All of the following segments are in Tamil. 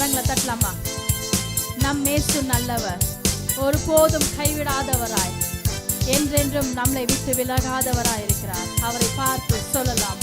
கரங்களை தட்டலாமா? நம் இயேசு நல்லவர், ஒருபோதும் கைவிடாதவராய், என்றென்றும் நம்மை விட்டு விலகாதவராய் இருக்கிறார். அவரை பார்த்து சொல்லலாம்,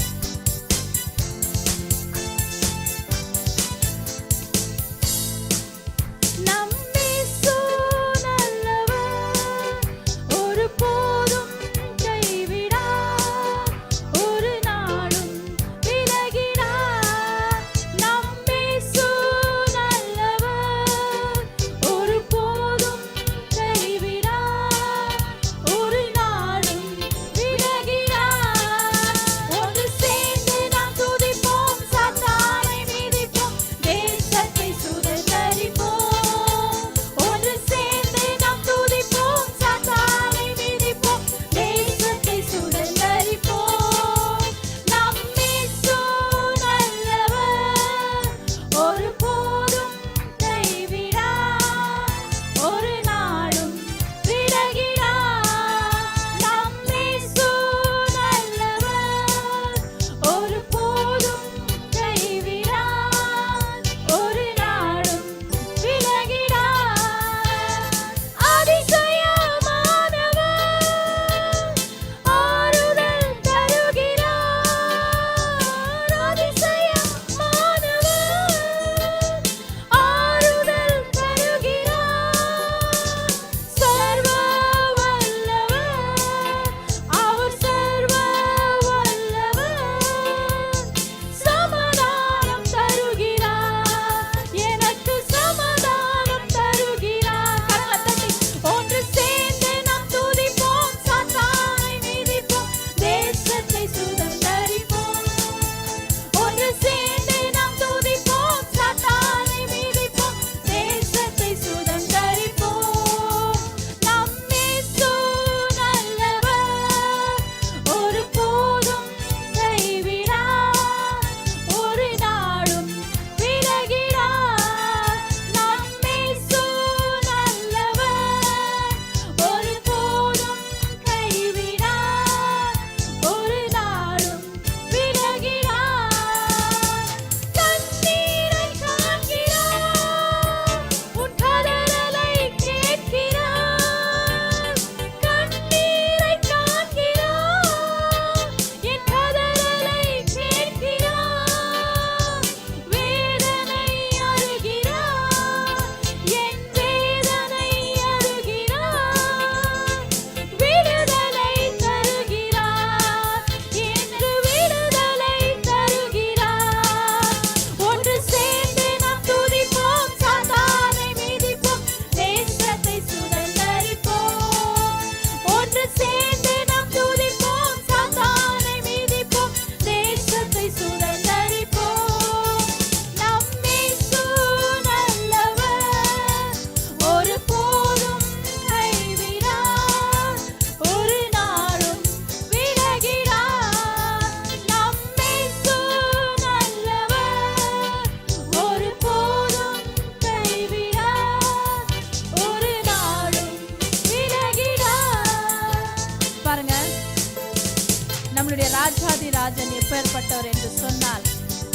ராஜாதி ராஜன் எப்பேற்பட்டவர் என்று சொன்னால்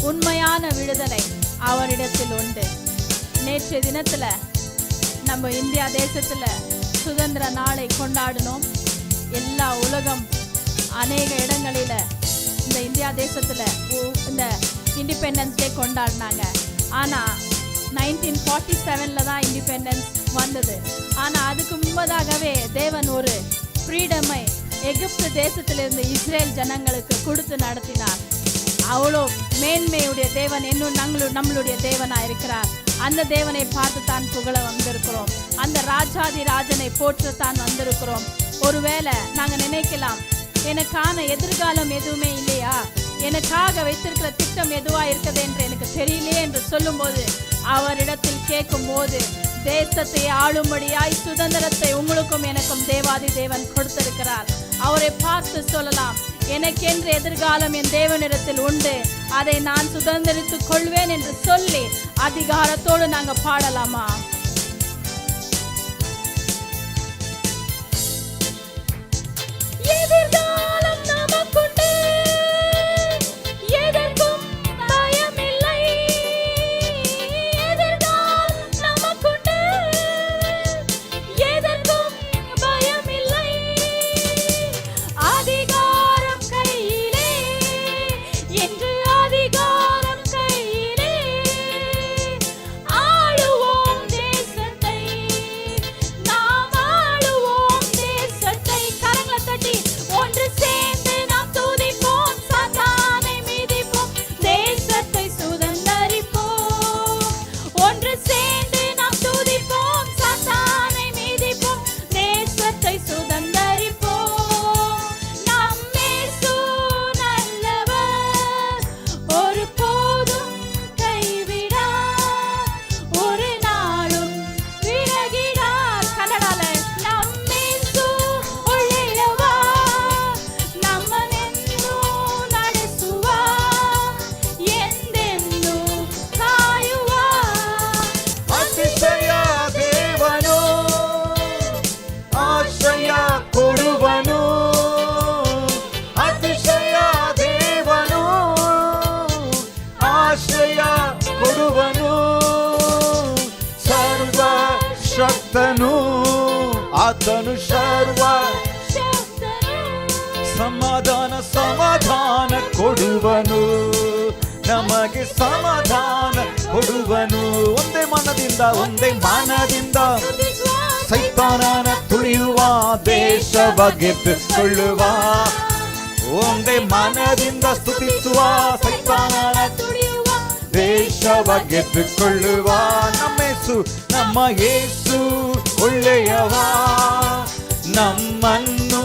உண்மையான விடுதலை அவரிடத்தில் உண்டு. நேற்றைய தினத்துல நம்ம இந்தியா தேசத்துல சுதந்திர நாளை கொண்டாடினோம். எல்லா உலகம் அநேக இடங்களில இந்த இந்தியா தேசத்துல இந்த இண்டிபெண்டன்ஸ் டே கொண்டாடினாங்க. ஆனா 1947 தான் இண்டிபெண்டன்ஸ் வந்தது. ஆனா அதுக்கு முன்பதாகவே தேவன் ஒரு ஃப்ரீடமை எகிப்து தேசத்திலிருந்து இஸ்ரேல் ஜனங்களுக்கு கொடுத்து நடத்தினார். அவ்வளோ மேன்மையுடைய தேவன் இன்னும் நம்மளுடைய தேவனா இருக்கிறார். அந்த தேவனை பார்த்து தான் புகழ வந்திருக்கிறோம். அந்த ராஜாதி ராஜனை போற்றத்தான் வந்திருக்கிறோம். ஒருவேளை நாங்க நினைக்கலாம், எனக்கான எதிர்காலம் எதுவுமே இல்லையா, எனக்காக வைத்திருக்கிற திட்டம் எதுவா இருக்குது என்று எனக்கு தெரியலையே என்று சொல்லும் போது, அவரிடத்தில் கேட்கும் போது தேசத்தை ஆளும்படியாய் சுதந்திரத்தை உங்களுக்கும் எனக்கும் தேவாதி தேவன் கொடுத்திருக்கிறார். அவரை பார்த்து சொல்லலாம், எனக்கென்று எதிர்காலம் என் தேவனிடத்தில் உண்டு, அதை நான் சுதந்திரித்துக் கொள்வேன் என்று சொல்லி அதிகாரத்தோடு நாங்க பாடலாமா? எதிர்காலம் நமக்குண்டு, எதற்கும் பயமில்லை. எதிர்காலம் ಆಶ್ರಯ ಕೊಡುವನು, ಸರ್ವ ಶಕ್ತನು ಆತನು, ಸರ್ವ ಸಮಾಧಾನ ಸಮಾಧಾನ ಕೊಡುವನು, ನಮಗೆ ಸಮಾಧಾನ ಕೊಡುವನು. ಒಂದೇ ಮನದಿಂದ ಸೈತಾನನ ತುಳಿಯುವ, ದೇಶವ ಗೆದ್ದುಕೊಳ್ಳುವ. ಒಂದೇ ಮನದಿಂದ ಸ್ತುತಿಸುವ, ಸೈತಾನನ ತುಳಿಯುವ, ದೇಶವ ಗೆದ್ದುಕೊಳ್ಳುವ. ನಮ್ಮ ಯೇಸು ಒಳ್ಳೆಯವ, ನಮ್ಮನ್ನು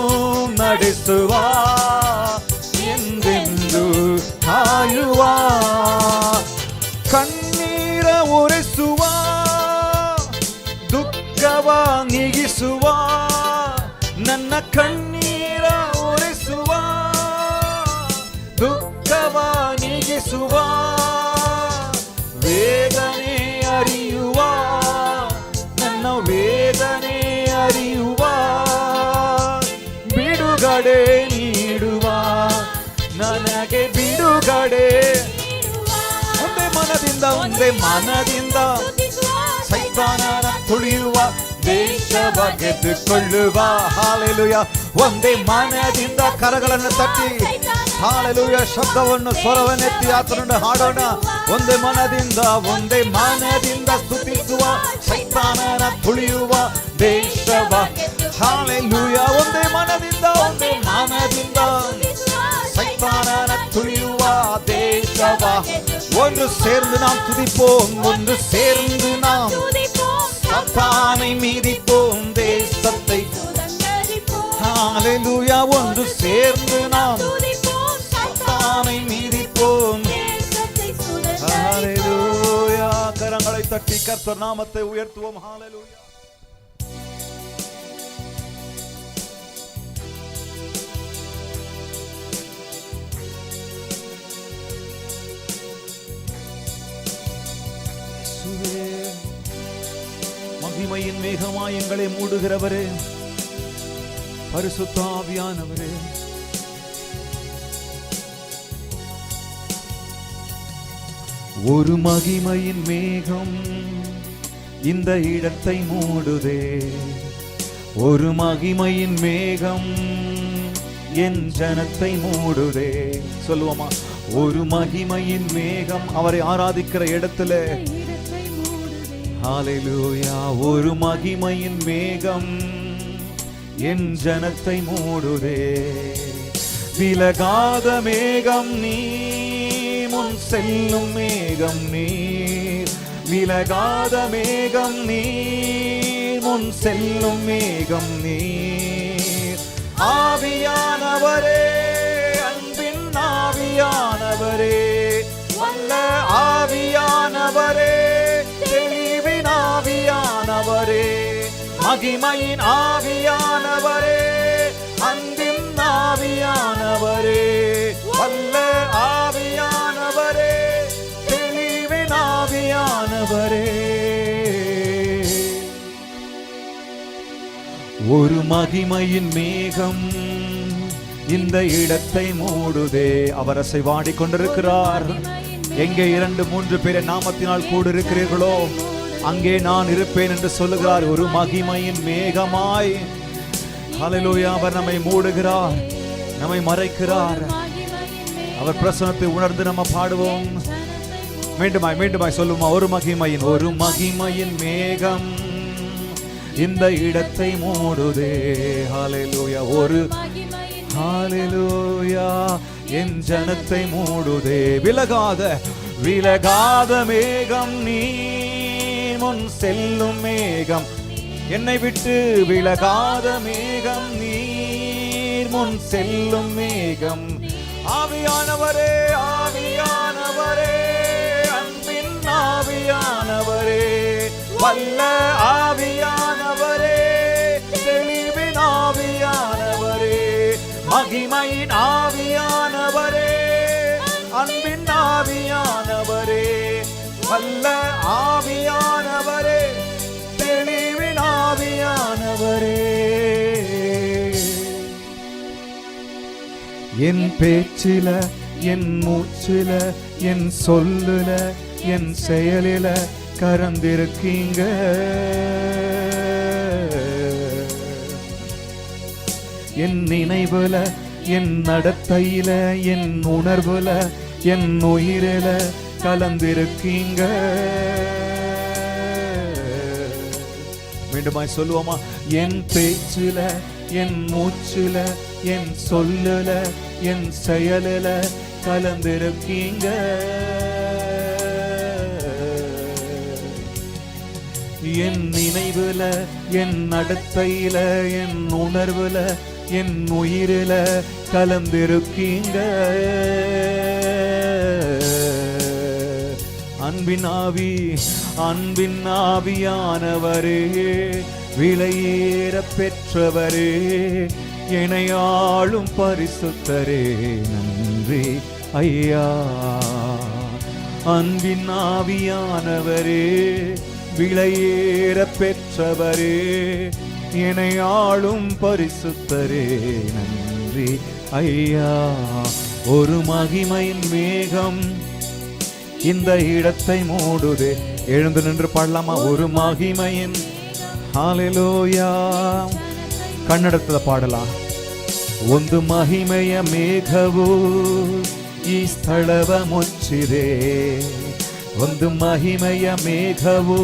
ನಡೆಸುವ, ಎಂದೆಂದು ಕಾಯುವ. ಕಣ್ಣೀರ ಒರೆಸುವ, ದುಃಖವ ನೀಗಿಸುವ, ನನ್ನ ಕಣ್ಣೀರ ಒರೆಸುವ, ದುಃಖವ ನೀಗಿಸುವ. ವೇದನೆ ಅರಿಯುವ, ನನ್ನ ವೇದನೆ ಅರಿಯುವ, ಬಿಡುಗಡೆ ನೀಡುವ, ನನಗೆ ಬಿಡುಗಡೆ. ಒಂದೇ ಮನದಿಂದ ಸೈತಾನನ ತುಳಿಯುವ, ದೇಶವ ಗೆದ್ದುಕೊಳ್ಳುವ. ಹಾಲೆಲೂಯ. ಒಂದೇ ಮನದಿಂದ ಕರಗಳನ್ನು ತಟ್ಟಿ ಹಾಲೆಲೂಯ ಶಬ್ದವನ್ನು ಸ್ವರವನ್ನೆತ್ತಿ ಆತನನ್ನು ಹಾಡೋಣ. ಒಂದೇ ಮನದಿಂದ ಸ್ತುತಿಸುವ, ಸೈತಾನನ ತುಳಿಯುವ, ದೇಶವ. ಹಾಲೆಲೂಯ. ಒಂದೇ ಮನದಿಂದ சைத்தான துளியுவ தேசவ. ஒன்று சேர்ந்து நாம் துதிப்போம், ஒன்று சேர்ந்து நாம் சத்தானை மீதிப்போம், தேசத்தை. ஹalleluya. ஒன்று சேர்ந்து நாம் சத்தானை மீதிப்போம். ஹalleluya. கரங்களை தட்டி கர்த்தர் நாமத்தை உயர்த்துவோம். ஹalleluya. மகிமையின் மேகமாய் எங்களை மூடுகிறவரே, பரிசுத்த ஆவியானவரே, ஒரு மகிமையின் மேகம் இந்த இடத்தை மூடுதே. ஒரு மகிமையின் மேகம் என் ஜனத்தை மூடுதே. சொல்லுவோமா? ஒரு மகிமையின் மேகம் அவரை ஆராதிக்கிற இடத்துல. ஹalleluya. ஒரு மகிமையின் மேகம் என் ஜனத்தை மூடுதே. விலகாத மேகம் நீர், முன் செல்லும் மேகம் நீர். விலகாத மேகம் நீர், முன் செல்லும் மேகம் நீர். ஆவியானவரே, அன்பின் ஆவியானவரே, வல்ல ஆவியானவரே, தெளிவின் ஆவியானவரே, மகிமையின் ஆவியானவரே, அன்பின் ஆவியானவரே, வல்ல ஆவியானவரே, தெளிவின் ஆவியானவரே. ஒரு மகிமையின் மேகம் இந்த இடத்தை மூடுதே. அவர் அசைவாடி கொண்டிருக்கிறார். எங்கே 2-3 பேரை நாமத்தினால் கூடியிருக்கிறீர்களோ அங்கே நான் இருப்பேன் என்று சொல்லுகிறார். ஒரு மகிமையின் மேகமாய் ஹalleluya. அவர் நம்மை மூடுகிறார், நம்மை மறைக்கிறார். அவர் பிரசன்னத்தை உணர்ந்து நம்ம பாடுவோம். மீண்டுமாய் சொல்லுமா? ஒரு மகிமையின் மேகம் இந்த இடத்தை மூடுதே. ஹalleluya. ஒரு ஹalleluya என் ஜனத்தை மூடுதே. விலகாத மேகம் நீ, முன் செல்லும் மேகம் என்னை விட்டு. விலகாத மேகம் நீர், முன் செல்லும் மேகம். ஆவியானவரே, ஆவியானவரே, அன்பின் ஆவியானவரே, வல்ல ஆவியானவரே, தெளிவின் ஆவியானவரே, மகிமையின் ஆவியானவரே, அன்பின் ஆவியானவரே, வல்ல ஆவியானவரே, தெளிவின் ஆவியானவரே. என் பேச்சில என் மூச்சுல என் சொல்லுல என் செயலில கலந்திருக்கீங்க. என் நினைவுல என் நடத்தையில என் உணர்வுல என் உயிரில கலந்திருக்கீங்க. மீண்டுமாய் சொல்லுவோமா? என் பேச்சுல என் மூச்சுல என் சொல்லுல என் செயலில கலந்திருக்கீங்க. என் நினைவுல என் நடத்தையில என் உணர்வுல என் உயிரில கலந்திருக்கீங்க. அன்பின் ஆவி அன்பின் ஆவியானவரே, விலையேற பெற்றவரே, இணையாளும் பரிசுத்தரே, நன்றி ஐயா. அன்பின் ஆவியானவரே, விலையேற பெற்றவரே, இணையாளும் பரிசுத்தரே, நன்றி ஐயா. ஒரு மகிமையின் மேகம் இந்த இடத்தை மூடுதே. எழுந்து நின்று பாடலாமா? ஒரு மகிமையின் ஹalleluya. ಕನ್ನಡದ ಪಾಡலாம். ಒಂದು ಮಹಿಮೆಯ ಮೇಘವು ಈ ಸ್ಥಳವ ಮುಚ್ಚಿದೆ. ಒಂದು ಮಹಿಮೆಯ ಮೇಘವು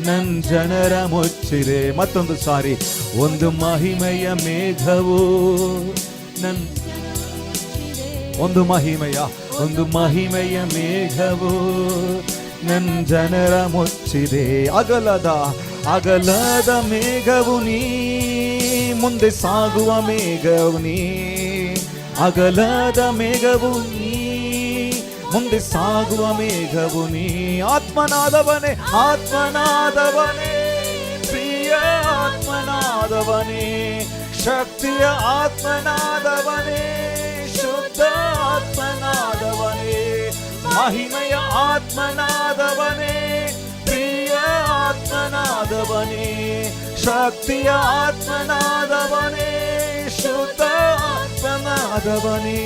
ನನ್ನ ಜನರ ಮುಚ್ಚಿದೆ. ಮತ್ತೊಂದು ಸಾರಿ, ಒಂದು ಮಹಿಮೆಯ ಮೇಘವು ಒಂದು ಮಹಿಮೆಯ ಮೇಘವು ನನ್ನ ಜನರ ಮುಚ್ಚಿದೆ. ಅಗಲದ ಮೇಘವು ನೀ, ಮುಂದೆ ಸಾಗುವ ಮೇಘವು ನೀ. ಅಗಲದ ಮೇಘವು ನೀ, ಮುಂದೆ ಸಾಗುವ ಮೇಘವು ನೀ. ಆತ್ಮನಾದವನೇ ಪ್ರಿಯ ಆತ್ಮನಾದವನೇ, ಶಕ್ತಿಯ ಆತ್ಮನಾದವನೇ, ಶುದ್ಧ ಆತ್ಮನಾದವನೇ, ಮಹಿಮೆಯ ಆತ್ಮನಾದವನೇ, ಪ್ರಿಯ ಆತ್ಮನಾದವನೇ, ಶಕ್ತಿಯ ಆತ್ಮನಾದವನೇ, ಶುದ್ಧ ಆತ್ಮನಾದವನೇ.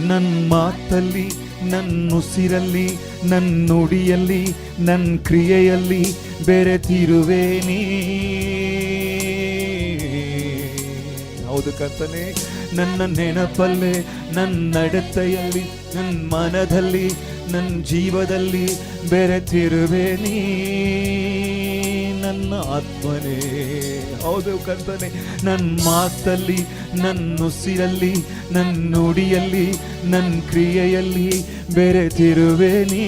ನನ್ನ ಮಾತಲ್ಲಿ, ನನ್ನ ಉಸಿರಲ್ಲಿ, ನನ್ನ ನುಡಿಯಲ್ಲಿ, ನನ್ನ ಕ್ರಿಯೆಯಲ್ಲಿ ಬೆರೆತಿರುವೆ ನೀ. ಹೌದು ಕರ್ತನೇ, ನನ್ನ ನೆನಪಲ್ಲೇ, ನನ್ನ ನಡತೆಯಲ್ಲಿ, ನನ್ನ ಮನದಲ್ಲಿ, ನನ್ನ ಜೀವದಲ್ಲಿ ಬೆರೆತಿರುವೆ ನೀ. ನನ್ನ ಆತ್ಮನೇ, ಹೌದು ಕರ್ತನೇ, ನನ್ನ ಮಾತಲ್ಲಿ, ನನ್ನ ಉಸಿರಲ್ಲಿ, ನನ್ನ ನುಡಿಯಲ್ಲಿ, ನನ್ನ ಕ್ರಿಯೆಯಲ್ಲಿ ಬೆರೆತಿರುವೆ ನೀ.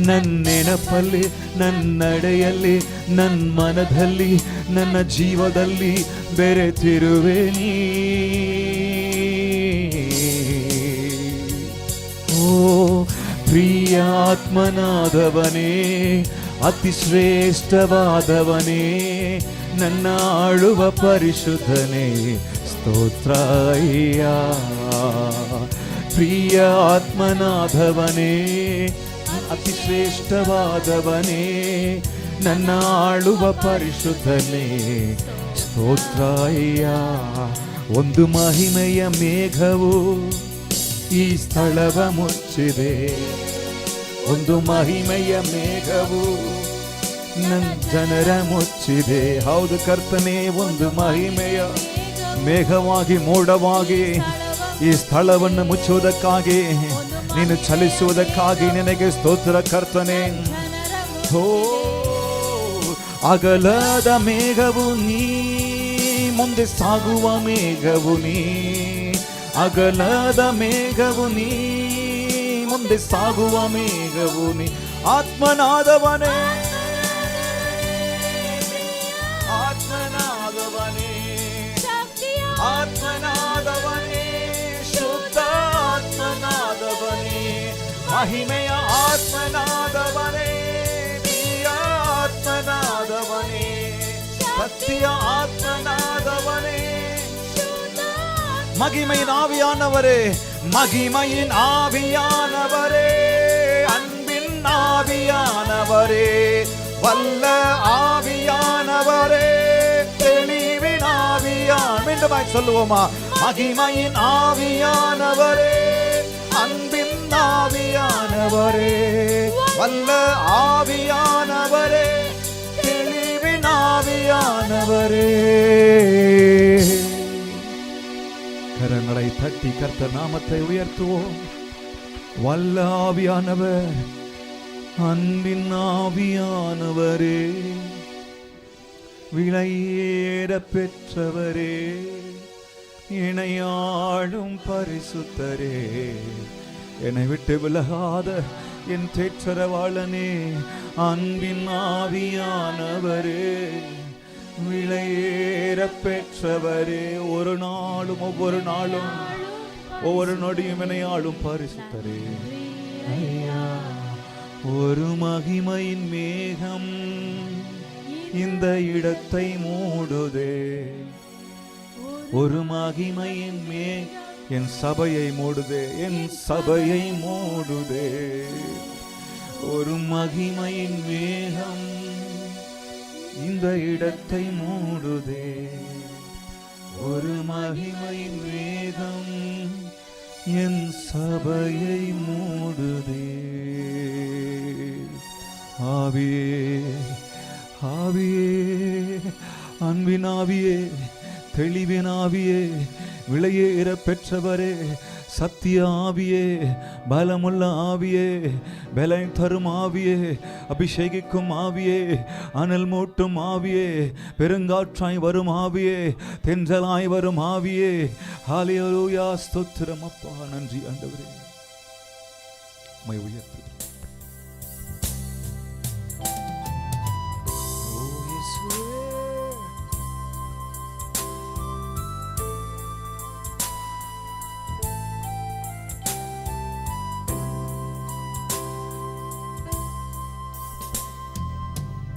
ನನ್ನ ನೆನಪಲ್ಲಿ, ನನ್ನ ನಡೆಯಲ್ಲಿ, ನನ್ನ ಮನದಲ್ಲಿ, ನನ್ನ ಜೀವದಲ್ಲಿ ಬೆರೆತಿರುವೆ ನೀ. ಓ ಪ್ರಿಯಾತ್ಮನಾದವನೇ, ಅತಿ ಶ್ರೇಷ್ಠವಾದವನೇ, ನನ್ನ ಆಳುವ ಪರಿಶುದ್ಧನೇ, ಸ್ತೋತ್ರ ಅಯ್ಯ. ಪ್ರಿಯ ಆತ್ಮನಾದವನೇ, ಅತಿ ಶ್ರೇಷ್ಠವಾದವನೇ, ನನ್ನ ಆಳುವ ಪರಿಶುದ್ಧನೇ, ಸ್ತೋತ್ರ ಅಯ್ಯ. ಒಂದು ಮಹಿಮೆಯ ಮೇಘವು ಈ ಸ್ಥಳವ ಮುಚ್ಚಿದೆ. ಒಂದು ಮಹಿಮೆಯ ಮೇಘವು ನನ್ನ ಜನರ ಮುಚ್ಚಿದೆ. ಹೌದು ಕರ್ತನೇ, ಒಂದು ಮಹಿಮೆಯ ಮೇಘವಾಗಿ, ಮೋಡವಾಗಿ ಈ ಸ್ಥಳವನ್ನು ಮುಚ್ಚುವುದಕ್ಕಾಗಿ, ನೀನು ಚಲಿಸುವುದಕ್ಕಾಗಿ ನಿನಗೆ ಸ್ತೋತ್ರ ಕರ್ತನೇ. ಓ ಅಗಲದ ಮೇಘವು ನೀ, ಮುಂದೆ ಸಾಗುವ ಮೇಘವು ನೀ. ಅಗಲದ ಮೇಘವು ನೀ, ಮುಂದೆ ಸಾಗುವ ಮೇಘವು ನೀ. ಆತ್ಮನಾದವನೇ, ಆತ್ಮನಾದವನೇ, ಆತ್ಮನಾದವನೇ, ಶುದ್ಧ ಆತ್ಮನಾದವನೇ, ಮಹಿಮೆಯ ಆತ್ಮನಾದವನೇ, ಪ್ರಿಯ ಆತ್ಮನಾದವನೇ, ಭಕ್ತಿಯ ಆತ್ಮನಾದವನೇ, மகிமையின் ஆவியானவரே, மகிமையின் ஆவியானவரே, அன்பின் ஆவியானவரே, வல்ல ஆவியானவரே, தெளிவின் ஆவியான். மீண்டுமாய் சொல்லுவோமா? மகிமையின் ஆவியானவரே, அன்பின் ஆவியானவரே, வல்ல ஆவியானவரே, தெளிவின் ஆவியானவரே. கரங்களை தட்டி கர்த்தர் நாமத்தை உயர்த்துவோம். வல்ல ஆவியானவர், அன்பின் ஆவியானவரே, விலையேற பெற்றவரே, இணையாளும் பரிசுத்தரே, என்னை விட்டு விலகாத என் தேற்றரவாளனே, அன்பின் ஆவியானவரே, விலையேற பெற்றவரே, ஒரு நாளும் ஒவ்வொரு நாளும் ஒவ்வொரு நொடியும் இணையாளும் பரிசுத்தரே. ஐயா, ஒரு மகிமையின் மேகம் இந்த இடத்தை மூடுதே, ஒரு மகிமையின் மேகம் என் சபையை மூடுதே, என் சபையை மூடுதே. ஒரு மகிமையின் மேகம் இந்த இடத்தை மூடுதே, ஒரு மகிமையின் மேகம் என் சபையை மூடுதே. ஆவியே, ஆவியே, அன்பின் ஆவியே, தெளிவின் ஆவியே, விலையேற பெற்றவரே, சத்திய ஆவியே, பலமுள்ள ஆவியே, பலை தரும் ஆவியே, அபிஷேகிக்கும் ஆவியே, அனல் மூட்டும் ஆவியே, பெருங்காற்றாய் வரும் ஆவியே, தென்றலாய் வரும் ஆவியே. ஹல்லேலூயா, ஸ்தோத்திரம் அப்பா, நன்றி ஆண்டவரே, உம்மை உயர்த்துகிறேன்.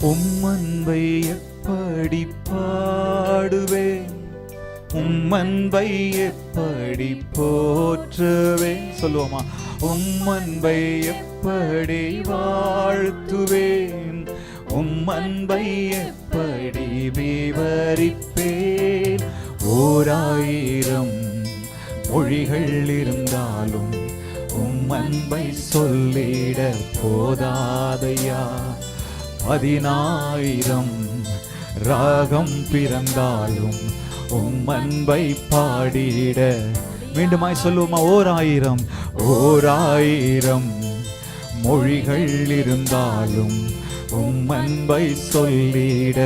உம்மன்பை எப்படி பாடுவேன், உம்மன்பை எப்படி போற்றுவேன், சொல்லுவோமா? உம்மன்பை எப்படி வாழ்த்துவேன், உம்மன்பை எப்படி விவரிப்பேன். ஓராயிரம் மொழிகள் இருந்தாலும் உம்மன்பை சொல்லிட போதாதையா. 10,000 ராகம் பிறந்தாலும் உம்மன்பை பாடிட. மீண்டுமாய் சொல்லுவோமா? ஓராயிரம் மொழிகள் இருந்தாலும் உம்மன்பை சொல்லிட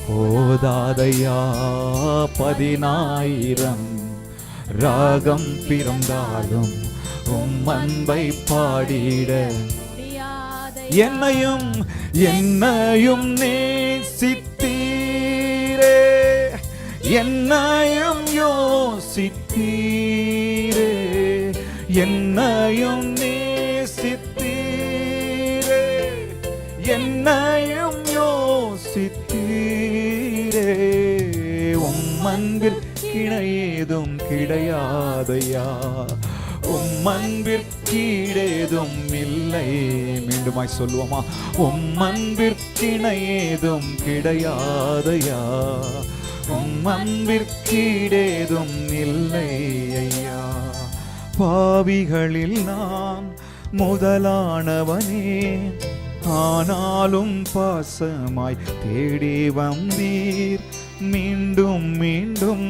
போதாதையா. 10,000 ராகம் பிறந்தாலும் உம்மன்பை பாடிட. என்னையும் நேசித்தீரே, என்னையும் யோசித்தீரே, என்னையும் நேசித்தீரே, என்னையும் யோசித்தீரே. உம்மன்பிற்கிணையேதும் கிடையாதையா, உம்மன்பிற்கீடேதும் இல்லை. மீண்டுமாய் சொல்லுவோமா? உம்மன்பிற்கிணையேதும் கிடையாதையா, உம்மன்பிற்கீடேதும் இல்லை ஐயா. பாவிகளில் நான் முதலானவனே, ஆனாலும் பாசமாய் தேடி வந்தீர். மீண்டும் மீண்டும்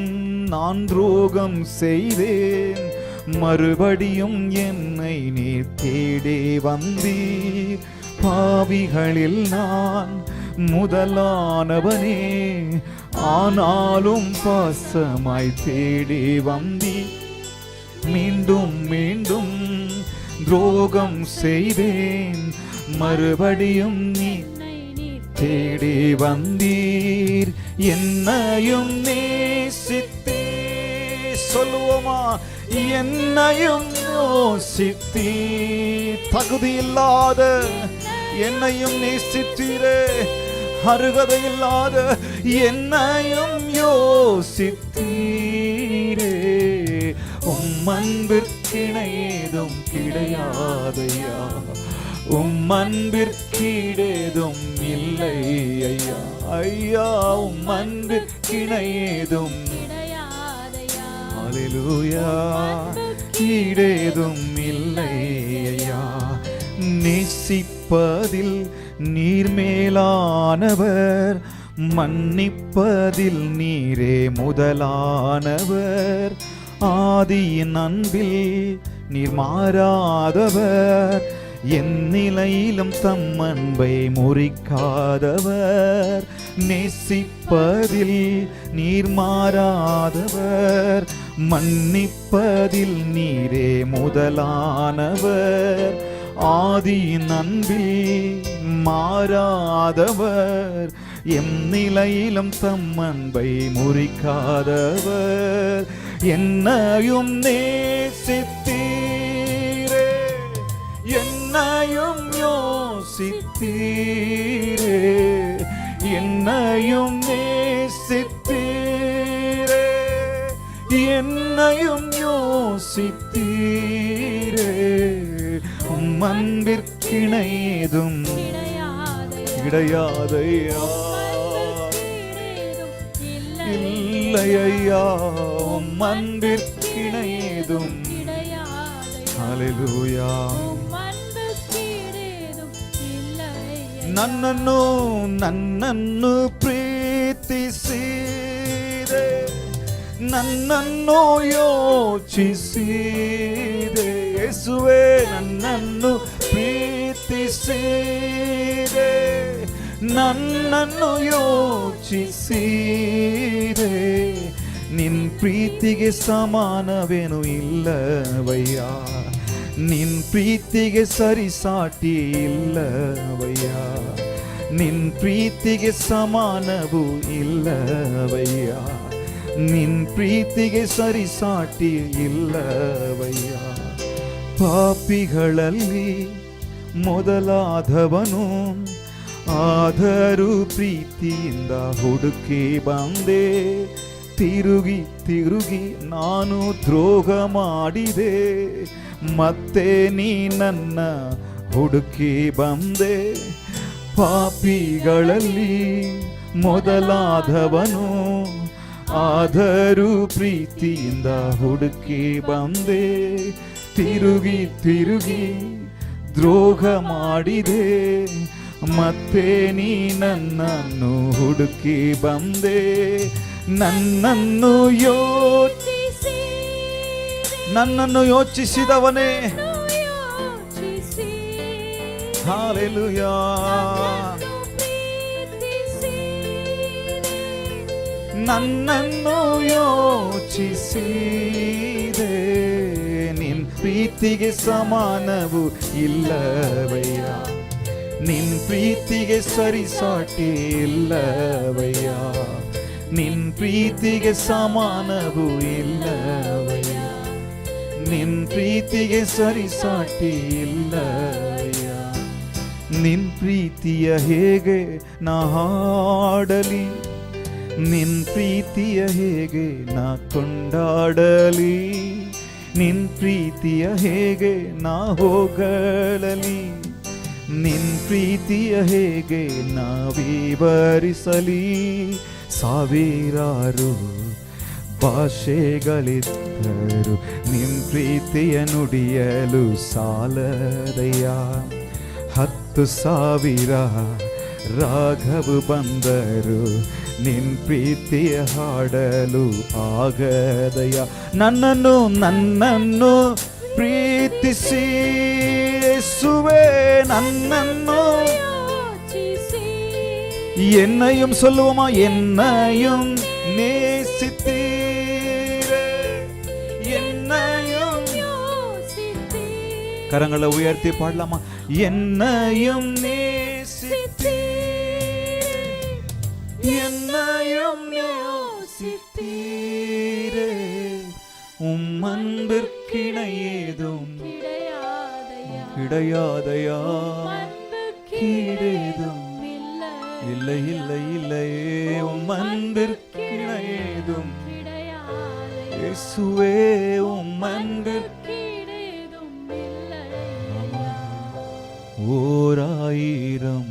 நான் துரோகம் செய்தேன், மறுபடியும் என்னை நீர் தேடி வந்தீர். பாவிகளில் நான் முதலானவனே, ஆனாலும் பாசமாய் தேடி வந்தீர். மீண்டும் மீண்டும் துரோகம் செய்தேன், மறுபடியும் நீ தேடி வந்தீர். என்னையும் நேசித்தே, சொல்லுவோமா? என்னையும் யோசித்தீ. தகுதியில்லாத என்னையும் நேசித்தீரே, அருகதை இல்லாத என்னையும் யோசித்தீரே. உம்மன்பிற்கிணையேதும் கிடையாதையா, உம்மன்பிற்கீடேதும் இல்லை. இல்லை ஐயா. ஐயா உம் அன்பிற்கிணையேதும் கிடையாதையா. அல்லேலூயா ஈடேதும் இல்லை ஐயா. நேசிப்பதில் நீர் மேலானவர், மன்னிப்பதில் நீரே முதலானவர். ஆதியின் அன்பில் நீர் மாறாதவர், என் நிலையிலும் தம் அன்பை முறிக்காதவர். நேசிப்பதில் நீர் மாறாதவர், மன்னிப்பதில் நீரே முதலானவர். ஆதியின் அன்பில் மாறாதவர், எம் நிலையிலும் தம் அன்பை முறிக்காதவர். என்னையும் நேசித்தீரே, என்னையும் யோசித்தீரே, என்னையும் நேசித்தீரே, என்னையும் யோசித்தீரே. உம் அன்பிற்கிணையேதும் கிடையாதையா. இல்லையா உம் அன்பிற்கிணையேதும். ஹல்லேலூயா. ನನ್ನನ್ನು ಪ್ರೀತಿಸಿದೆ, ನನ್ನನ್ನು ಯೋಚಿಸಿದೆ. ಯೇಸುವೇ ನನ್ನನ್ನು ಪ್ರೀತಿಸಿದೆ, ನನ್ನನ್ನು ಯೋಚಿಸಿದೆ. ನಿನ್ ಪ್ರೀತಿಗೆ ಸಮಾನವೇನು ಇಲ್ಲವಯ್ಯ, ನಿನ್ ಪ್ರೀತಿಗೆ ಸರಿಸಾಟಿ ಇಲ್ಲವಯ್ಯ, ನಿನ್ ಪ್ರೀತಿಗೆ ಸಮಾನವೂ ಇಲ್ಲವಯ್ಯ, ನಿನ್ ಪ್ರೀತಿಗೆ ಸರಿಸಾಟಿ ಇಲ್ಲವಯ್ಯ. ಪಾಪಿಗಳಲ್ಲಿ ಮೊದಲಾದವನು, ಆದರೂ ಪ್ರೀತಿಯಿಂದ ಹುಡುಕಿ ಬಂದೆ. ತಿರುಗಿ ತಿರುಗಿ ನಾನು ದ್ರೋಹ ಮಾಡಿದೆ, ಮತ್ತೆ ನೀ ನನ್ನ ಹುಡುಕಿ ಬಂದೆ. ಪಾಪಿಗಳಲ್ಲಿ ಮೊದಲಾದವನು, ಆದರೂ ಪ್ರೀತಿಯಿಂದ ಹುಡುಕಿ ಬಂದೆ. ತಿರುಗಿ ತಿರುಗಿ ದ್ರೋಹ ಮಾಡಿದೆ, ಮತ್ತೆ ನೀ ನನ್ನನ್ನು ಹುಡುಕಿ ಬಂದೆ. ನನ್ನನ್ನು ಯೋಚಿಸಿದವನೇ, ಹಲ್ಲೆಲೂಯಾ. ನನ್ನನ್ನು ಯೋಚಿಸಿದೆ, ನಿನ್ ಪ್ರೀತಿಗೆ ಸಮಾನವು ಇಲ್ಲವಯ್ಯ, ನಿನ್ ಪ್ರೀತಿಗೆ ಸರಿಸಾಟಿ ಇಲ್ಲವಯ್ಯ, ನಿನ್ ಪ್ರೀತಿಗೆ ಸಮಾನವು ಇಲ್ಲವಯ್ಯ, ನಿನ್ ಪ್ರೀತಿಗೆ ಸರಿಸಾಟಿ ಇಲ್ಲವಯ್ಯ. ನಿನ್ ಪ್ರೀತಿಯ ಹೇಗೆ ನಾ ಹಾಡಲಿ, ನಿನ್ ಪ್ರೀತಿಯ ಹೇಗೆ ನಾ ಕೊಂಡಾಡಲಿ, ನಿನ್ ಪ್ರೀತಿಯ ಹೇಗೆ ನಾ ಹೊಗಳಲಿ, ನಿನ್ ಪ್ರೀತಿಯ ಹೇಗೆ ನಾ ವಿವರಿಸಲಿ. ಸಾವಿರಾರು ಭಾಷೆಗಳಿದ್ದರು ನಿನ್ ಪ್ರೀತಿಯ ನುಡಿಯಲು ಸಾಲದಯ್ಯ. 10,000 ರಾಗವು ಬಂದರು ನಿನ್ ಪ್ರೀತಿಯ ಹಾಡಲು ಆಗದಯ್ಯ. ನನ್ನನ್ನು ಪ್ರೀತಿಸಿ ಯೇಸುವೆ, ನನ್ನನ್ನು என்னையும் சொல்லுவோமா, என்னையும் நேசித்தீரே, என்னையும் கரங்களை உயர்த்தி பாடலாமா. என்னையும் நேசித்தீரே, என்னையும் நேசித்தீரே, உம் அன்பிற்கிணையேதும் கிடையாதையா, கீழேதும் இல்லை இல்லை இல்லையே. உம் அன்பிற்கிணையேதும் இயேசுவே, உம் அன்பிற்கிணையேதும் 1000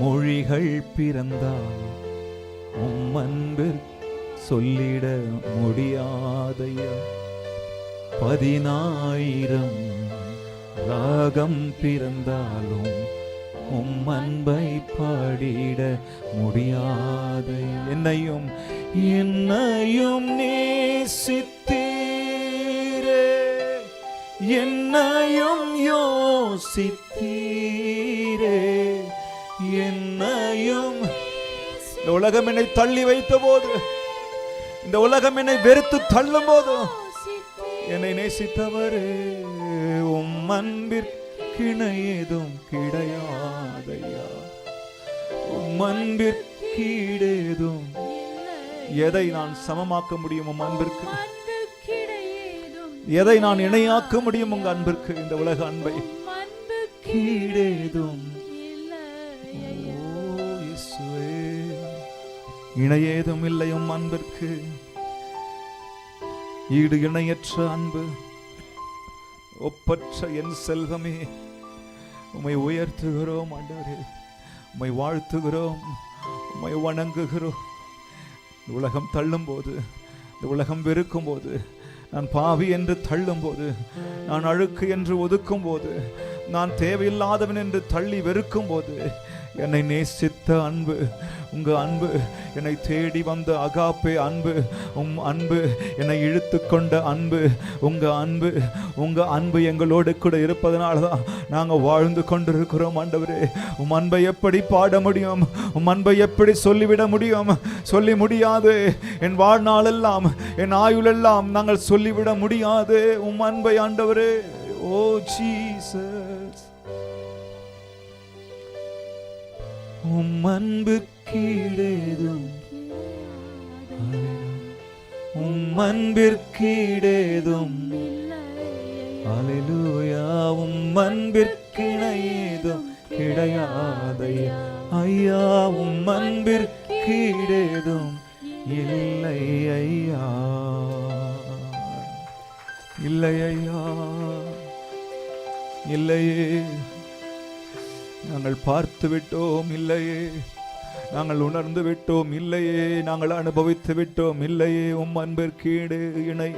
மொழிகள் பிறந்தால் உம் அன்பு சொல்லிட முடியாதையா. 10,000 ராகம் பிறந்தாலும் உம் அன்பை பாடிட முடியாது. என்னையும் என்னையும் நேசித்தீரே, என்னையும் யோசித்தீரே, என்னையும். இந்த உலகம் என்னை தள்ளி வைத்த போது, இந்த உலகம் என்னை வெறுத்து தள்ளும் போது என்னை நேசித்தவரே, உம் அன்பிற்கிணை ஏதும் கிடையாதையா. உம் அன்பிற்கீடேதும். எதை நான் சமமாக்க முடியும் உம் அன்பிற்கு? எதை நான் இணையாக்க முடியும் உங்க அன்பிற்கு? இந்த உலக அன்பை கீடேதும். இணையேதும் இல்லை உம் அன்பிற்கு. ஈடு இணையற்ற அன்பு, ஒப்பற்ற என் செல்வமே, உம்மை உயர்த்துகிறோம் ஆண்டவரே, உம்மை வாழ்த்துகிறோம், உம்மை வணங்குகிறோம். இந்த உலகம் தள்ளும் போது, இந்த உலகம் வெறுக்கும் போது, நான் பாவி என்று தள்ளும் போது, நான் அழுக்கு என்று ஒதுக்கும் போது, நான் தேவையில்லாதவன் என்று தள்ளி வெறுக்கும் போது, என்னை நேசித்த அன்பு, உங்க அன்பு, என்னை தேடி வந்த அகாப்பே அன்பு, உம் அன்பு, என்னை இழுத்து கொண்ட அன்பு, உங்க அன்பு, உங்க அன்பு எங்களோடு கூட இருப்பதனால தான் நாங்கள் வாழ்ந்து கொண்டிருக்கிறோம் ஆண்டவரே. உம் அன்பை எப்படி பாட முடியும்? உம் அன்பை எப்படி சொல்லிவிட முடியும்? சொல்லி முடியாது. என் வாழ்நாளெல்லாம், என் ஆயுளெல்லாம் நாங்கள் சொல்லிவிட முடியாது உம் அன்பை ஆண்டவரே. ஓ ஜீசஸ், உம் அன்பிற்கீடேதும், உம் அன்பிற்கீடேதும், அல்லேலூயா. உம் அன்பிற்கிணையேதும் கிடையாதையா ஐயா. உம் அன்பிற்கீடேதும் இல்லை ஐயா, இல்லை ஐயா, இல்லையே. நாங்கள் பார்த்து விட்டோம், இல்லையே. நாங்கள் உணர்ந்து விட்டோம், இல்லையே. நாங்கள் அனுபவித்து விட்டோம், இல்லையே. உம் அன்பிற்கீடு இணை